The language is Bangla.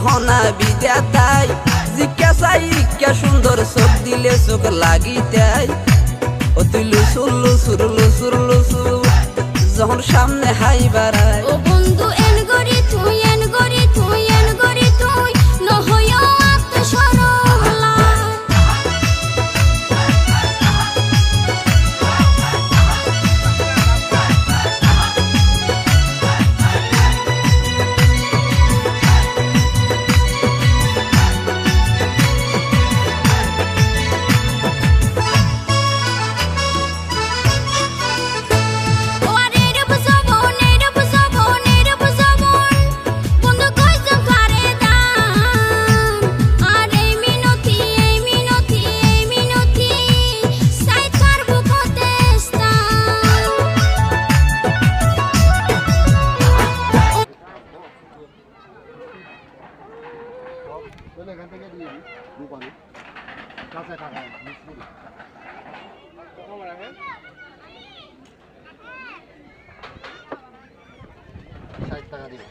হনা বিদ্যাতাই জিজ্ঞাসাই কে সুন্দর চোখ দিলে চোখ লাগিতাই ও তুই লুসুর লুসুর লুসুর লুসুর যখন সামনে হাই বাড়ায় ও বন্ধু এন গরি তুই এন গরি তুই এন গরি তুই নহয়ও আত্মসরলা এখান থেকে দিয়ে দিই দোকানে কাঁচা টাকা মিষ্টি 60 টাকা দিই